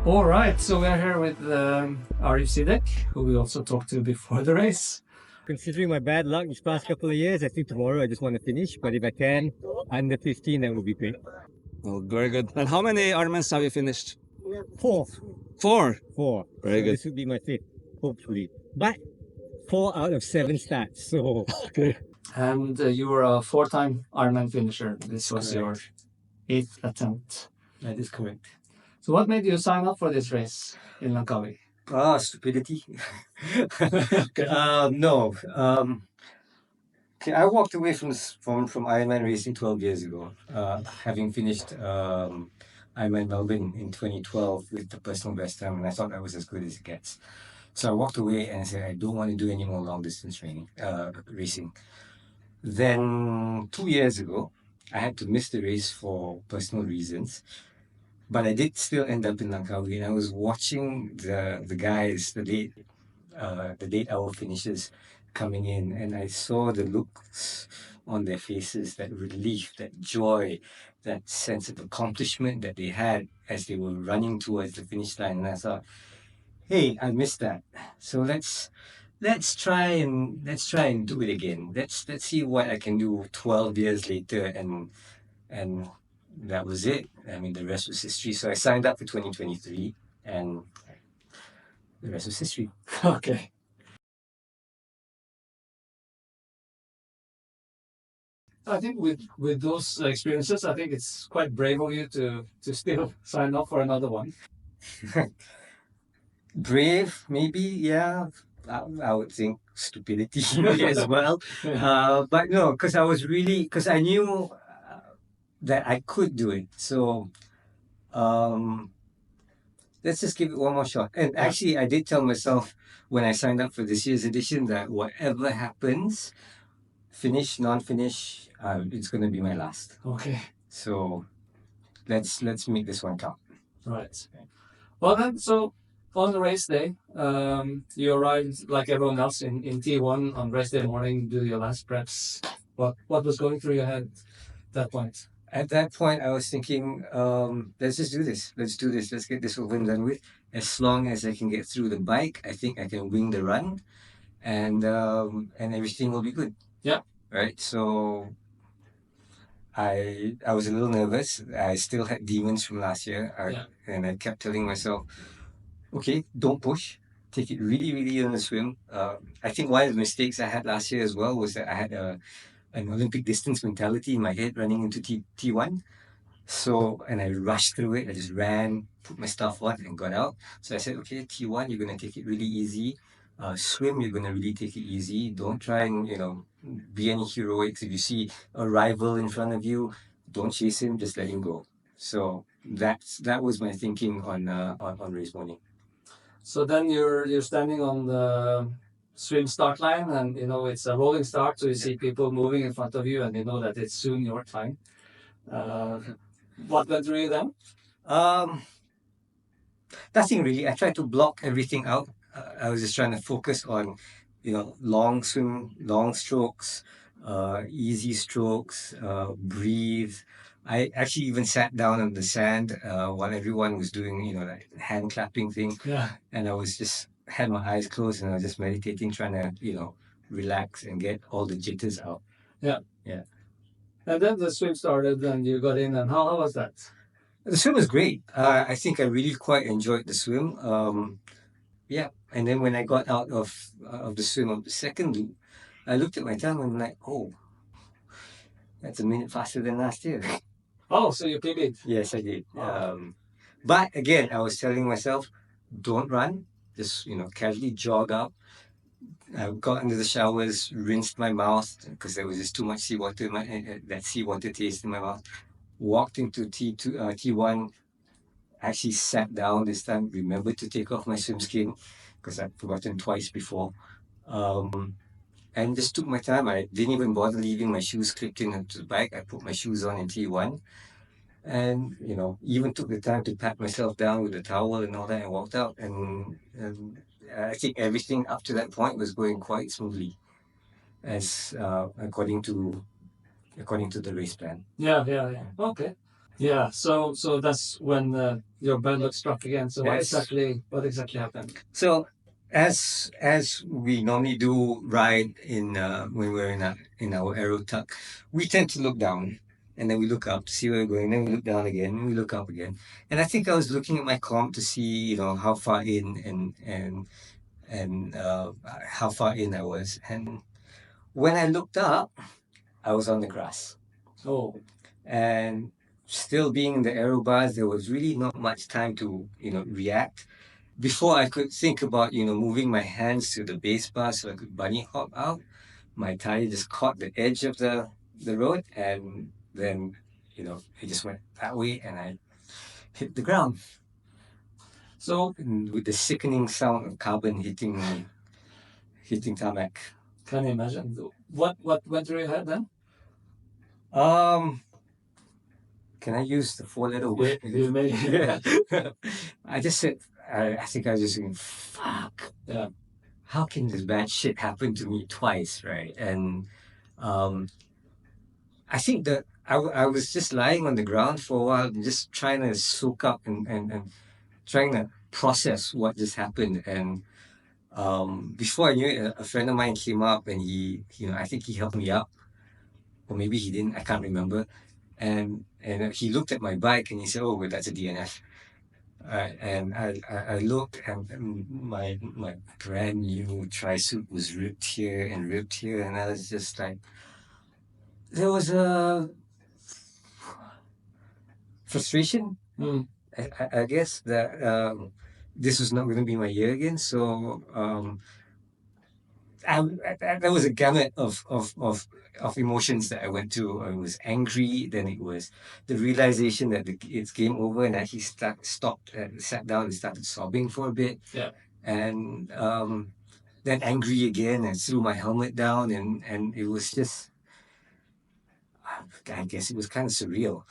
All right, so we're here with Arif, who we also talked to before the race. Considering my bad luck these past couple of years, I think tomorrow I just want to finish. But if I can, under 15, that would be great. Oh, very good. And how many Ironmans have you finished? Four. Four. Very So good. this would be my fifth, hopefully. But 4 out of 7 starts. So Okay. And you were a four-time Ironman finisher. This was your Correct. 8th attempt. That is correct. So what made you sign up for this race in Langkawi? Stupidity. No. Okay, I walked away from Ironman racing 12 years ago, having finished Ironman Melbourne in 2012 with the personal best time, and I thought that was as good as it gets. So I walked away and said I don't want to do any more long distance racing. Then 2 years ago, I had to miss the race for personal reasons, but I did still end up in Langkawi, and I was watching the guys, the late hour finishers coming in, and I saw the looks on their faces, that relief, that joy, that sense of accomplishment that they had as they were running towards the finish line, and I thought, hey, I missed that. So let's try and do it again. Let's see what I can do 12 years later, and that was it. I mean, the rest was history. So I signed up for 2023, and the rest was history. Okay. I think with those experiences, I think it's quite brave of you to still sign up for another one. Brave, maybe, yeah. I would think stupidity as well. But no, because I knew that I could do it. So let's just give it one more shot. And actually, I did tell myself when I signed up for this year's edition that whatever happens, finish, non-finish, it's going to be my last. Okay. So let's make this one count. Right. Well then, so on the race day, you arrived like everyone else in T1 on race day morning, do your last preps. What was going through your head at that point? At that point, I was thinking, let's just do this. Let's do this. Let's get this over and done with. As long as I can get through the bike, I think I can wing the run, and everything will be good. Yeah. Right. So I was a little nervous. I still had demons from last year, and I kept telling myself, okay, don't push. Take it really, really on the swim. I think one of the mistakes I had last year as well was that I had an Olympic distance mentality in my head running into T1. So, and I rushed through it. I just ran, put my stuff on, and got out. So I said, okay, T1, you're going to take it really easy. Swim, you're going to really take it easy. Don't try and, be any heroics. If you see a rival in front of you, don't chase him, just let him go. So that was my thinking on race morning. So then you're standing on the swim start line, and it's a rolling start, so you see people moving in front of you, and you know that it's soon your time. What went through you then? Nothing really. I tried to block everything out. I was just trying to focus on, long swim, long strokes, easy strokes, breathe. I actually even sat down on the sand while everyone was doing, that hand clapping thing. Yeah. And I was just had my eyes closed and I was just meditating, trying to, relax and get all the jitters out. Yeah. Yeah. And then the swim started, and you got in, and how was that? The swim was great. I think I really quite enjoyed the swim. Yeah. And then when I got out of the swim of the second loop, I looked at my time and I'm like, oh, that's a minute faster than last year. Oh, so you PB'd? Yes, I did. Wow. But again, I was telling myself, don't run. Just, casually jog up. I got into the showers, rinsed my mouth because there was just too much seawater in that seawater taste in my mouth. Walked into T1, actually sat down this time, remembered to take off my swim skin because I'd forgotten twice before. And just took my time. I didn't even bother leaving my shoes clipped into the bike. I put my shoes on in T1. And, even took the time to pat myself down with a towel and all that and walked out. And I think everything up to that point was going quite smoothly as according to the race plan. Yeah. Okay. Yeah. So that's when your bad luck struck again. So what Yes. exactly happened? So as we normally do ride in when we're in our aero tuck, we tend to look down and then we look up to see where we're going. Then we look down again and we look up again. And I think I was looking at my comp to see how far in and how far in I was. And when I looked up, I was on the grass. Oh, And still being in the aero bars, there was really not much time to react before I could think about moving my hands to the base bar so I could bunny hop out. My tire just caught the edge of the road, and then it just went that way, and I hit the ground. so And with the sickening sound of carbon hitting tarmac. can you imagine what went through your head then? Um, can I use the four-letter word? You may. Yeah. I just said, I think I was just saying, fuck. Yeah. How can this bad shit happen to me twice, right? And I think that I was just lying on the ground for a while, just trying to soak up and trying to process what just happened. And before I knew it, a friend of mine came up and I think he helped me up, or maybe he didn't. I can't remember. And he looked at my bike and he said, "Oh, well, that's a DNF." And I looked, and my brand new tri-suit was ripped here and ripped here, and I was just like, there was a frustration. Mm. I guess that this was not going to be my year again. So there was a gamut of emotions that I went through. I was angry, then it was the realization that it's game over, and that he stopped, sat down and started sobbing for a bit. Yeah. And then angry again, and threw my helmet down, and it was just, I guess it was kind of surreal,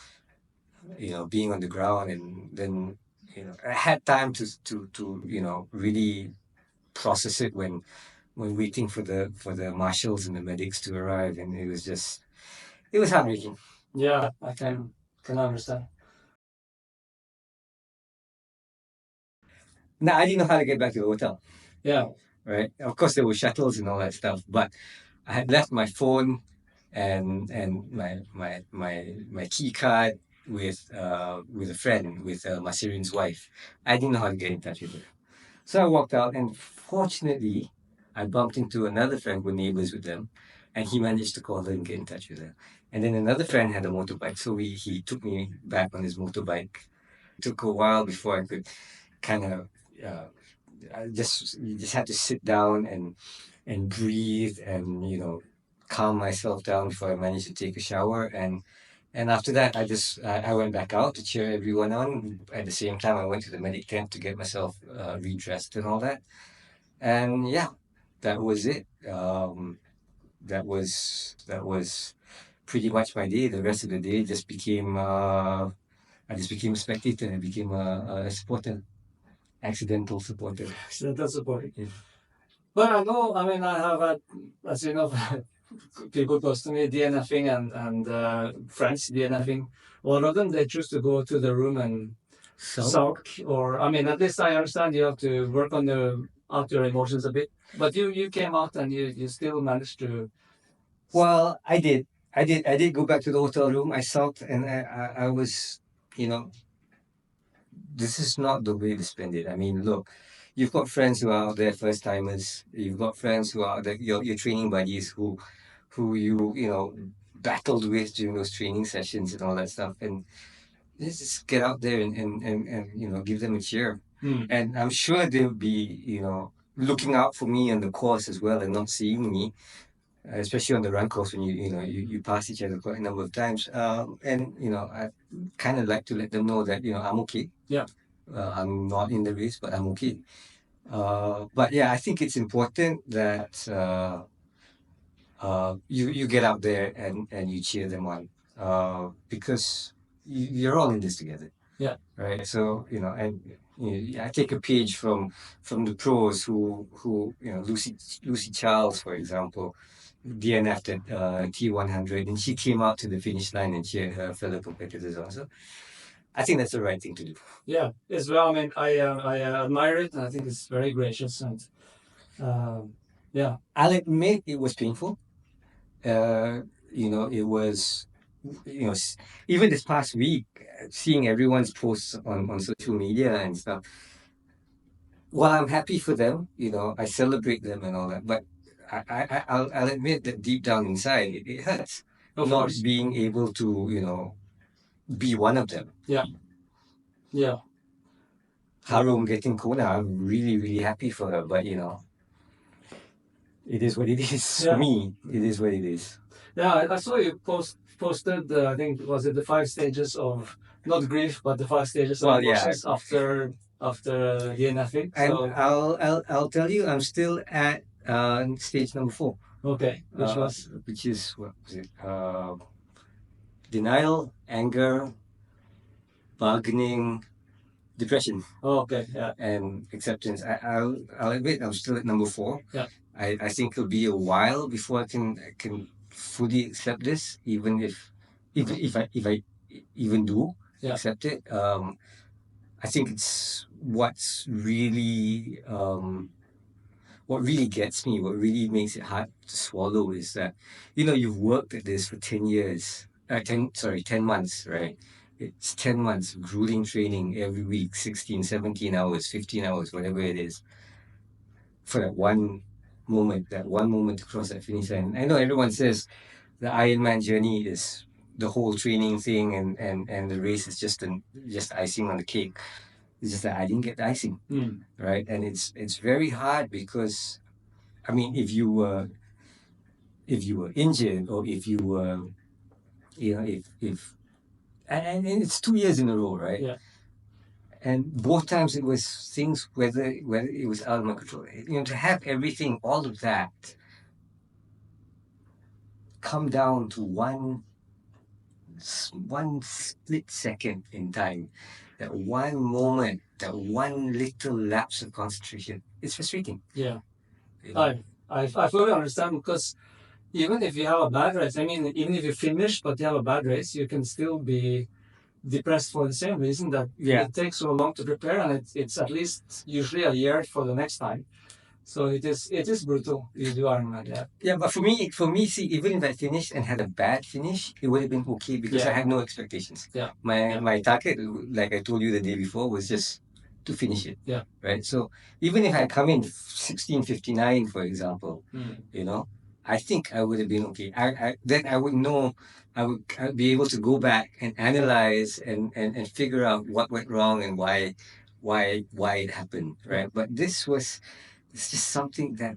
being on the ground, and then I had time to really process it when waiting for the marshals and the medics to arrive, and it was heartbreaking. Yeah, I can understand. Now I didn't know how to get back to the hotel. Yeah. Right. Of course, there were shuttles and all that stuff, but I had left my phone and my key card with a friend, with Masirin's wife. I didn't know how to get in touch with her, so I walked out, and fortunately, I bumped into another friend who were neighbors with them, and he managed to call her and get in touch with her. And then another friend had a motorbike, so he took me back on his motorbike. It took a while before I could kind of. You just had to sit down and breathe and calm myself down before I managed to take a shower, and after that I went back out to cheer everyone on. At the same time, I went to the medic tent to get myself redressed and all that, and yeah, that was it. That was pretty much my day. The rest of the day just became I just became a spectator. I became a supporter, accidental supporter. Accidental supporting. Yeah. But I know, I mean, I have had, as you know, people close to me DNFing and friends DNFing. A lot of them, they choose to go to the room and sulk. Or, I mean, at least I understand you have to work on out your emotions a bit. But you came out and you still managed to. Well, I did go back to the hotel room. I sulked, and I was, this is not the way to spend it. I mean, look, you've got friends who are out there, first timers. You've got friends who are out there, your training buddies who you battled with during those training sessions and all that stuff. And let's just get out there and give them a cheer. And I'm sure they'll be, looking out for me on the course as well and not seeing me, especially on the run course when you pass each other quite a number of times. And I kind of like to let them know that I'm okay. Yeah. I'm not in the race, but I'm okay. But yeah, I think it's important that you get out there and you cheer them on, because you're all in this together. Yeah. Right. So and I take a page from the pros who Lucy Charles, for example, DNF'd at T100, and she came out to the finish line and cheered her fellow competitors also. I think that's the right thing to do. Yeah, as well. I mean, I admire it, and I think it's very gracious. And yeah, I'll admit it was painful. It was, you know, s- even this past week, seeing everyone's posts on social media and stuff. While I'm happy for them, I celebrate them and all that, but I'll admit that deep down inside, it hurts of not course. being able to, be one of them. Yeah. Harum getting Kona, I'm really, really happy for her, but it is what it is. Yeah. For me, it is what it is. Yeah, I saw you posted. I think was it the 5 stages of not grief, but the 5 stages of Well, yeah. emotions after DNFing. And So I'll tell you, I'm still at stage number 4, okay, which is what was it? Denial, anger, bargaining, depression, okay, yeah, and acceptance. I'll admit I'm still at number 4. Yeah. I think it'll be a while before I can fully accept this, even if I even do Yeah. accept it. I think it's what really gets me, what really makes it hard to swallow is that, you've worked at this for 10 years, 10 months, right? It's 10 months of grueling training every week, 16, 17 hours, 15 hours, whatever it is, for that one moment to cross that finish line. I know everyone says the Ironman journey is the whole training thing, and the race is just icing on the cake. It's just that I didn't get the icing, right? And it's very hard because, I mean, if you were injured, or if you were, if and it's 2 years in a row, right? Yeah. And both times it was things, whether it was out of my control. To have everything, all of that, come down to one split second in time, that one moment, that one little lapse of concentration, it's frustrating. Yeah. You know? I fully understand, because even if you have a bad race, I mean, even if you finish but you have a bad race, you can still be depressed for the same reason that Yeah. it takes so long to prepare, and it's at least usually a year for the next time. So it is brutal. You do Ironman, yeah. Yeah, but for me, see, even if I finished and had a bad finish, it would have been okay because I Yeah. had no expectations. Yeah. My target, like I told you the day before, was just to finish it. Yeah. Right. So even if I come in 16:59, for example, I think I would have been okay. Then I would know. I'd be able to go back and analyze and figure out what went wrong and why it happened. Right. But it's just something that,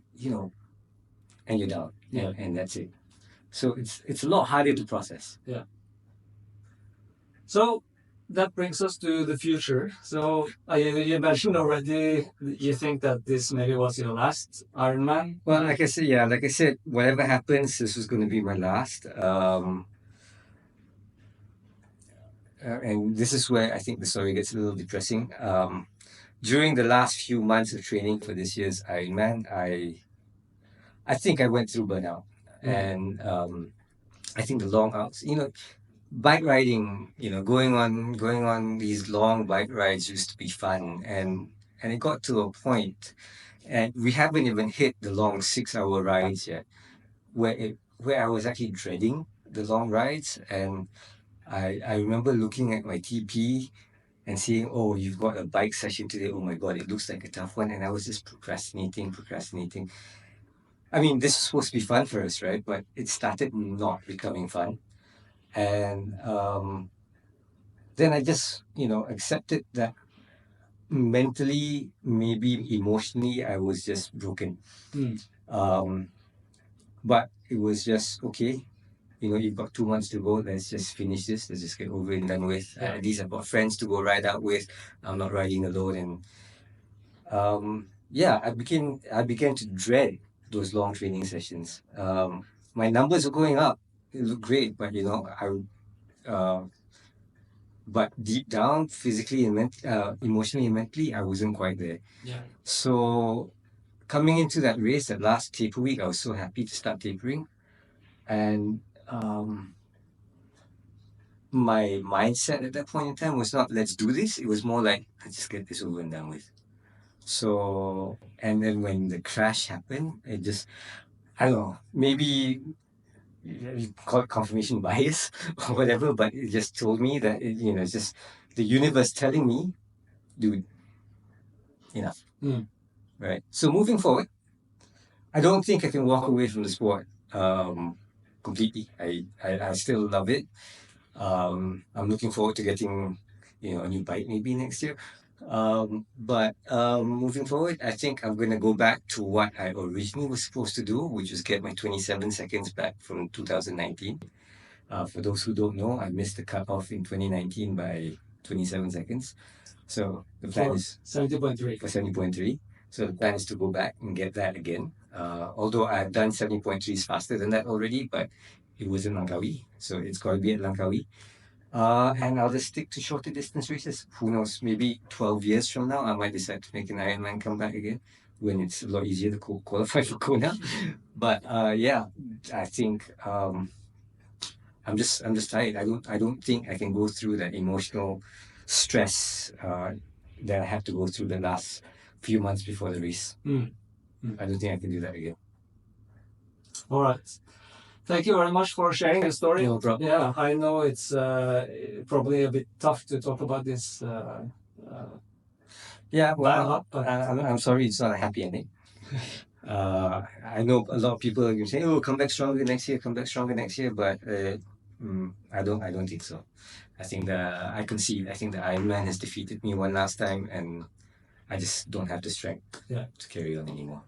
and you're down. Yeah. And that's it. So it's a lot harder to process. So that brings us to the future. So you mentioned already, you think that this maybe was your last Ironman. Well, like I said, whatever happens, this was going to be my last. And this is where I think the story gets a little depressing. During the last few months of training for this year's Ironman, I think I went through burnout, and I think the long hours, bike riding, going on these long bike rides used to be fun, and it got to a point, and we haven't even hit the long 6-hour rides yet, where I was actually dreading the long rides, and I remember looking at my TP and saying, "Oh, you've got a bike session today. Oh my God, it looks like a tough one." And I was just procrastinating. I mean, this is supposed to be fun for us, right? But it started not becoming fun. And then I just, accepted that mentally, maybe emotionally, I was just broken. But it was just okay. You've got 2 months to go. Let's just finish this. Let's just get over it and done with. Yeah. At least I've got friends to go ride out with. I'm not riding alone. And I began to dread those long training sessions. My numbers were going up. It looked great, but but deep down, physically and emotionally and mentally, I wasn't quite there. Yeah. So coming into that race, that last taper week, I was so happy to start tapering, and my mindset at that point in time was not let's do this. It was more like let's just get this over and done with. So, and then when the crash happened, it just, I don't know, maybe you call it confirmation bias or whatever, but it just told me that, it's just the universe telling me, dude, enough. Right? So moving forward, I don't think I can walk away from the sport completely. I still love it. I'm looking forward to getting, a new bike maybe next year. But moving forward, I think I'm going to go back to what I originally was supposed to do, which was get my 27 seconds back from 2019. For those who don't know, I missed the cutoff in 2019 by 27 seconds. So the plan For is 70.3. for 70.3. So the plan is to go back and get that again. Although I've done 70.3s faster than that already, but it was in Langkawi. So it's got to be at Langkawi. And I'll just stick to shorter distance races. Who knows? Maybe 12 years from now, I might decide to make an Ironman come back again when it's a lot easier to qualify for Kona. But yeah, I think I'm just tired. I don't think I can go through that emotional stress that I had to go through the last few months before the race. I don't think I can do that again. All right. Thank you very much for sharing your story. No problem. Yeah, I know it's probably a bit tough to talk about this. Yeah, well, but I'm sorry it's not a happy ending. I know a lot of people are going to say, "Oh, come back stronger next year, come back stronger next year," but I don't think so. I think I concede. I think the Ironman has defeated me one last time, and I just don't have the strength to carry on anymore.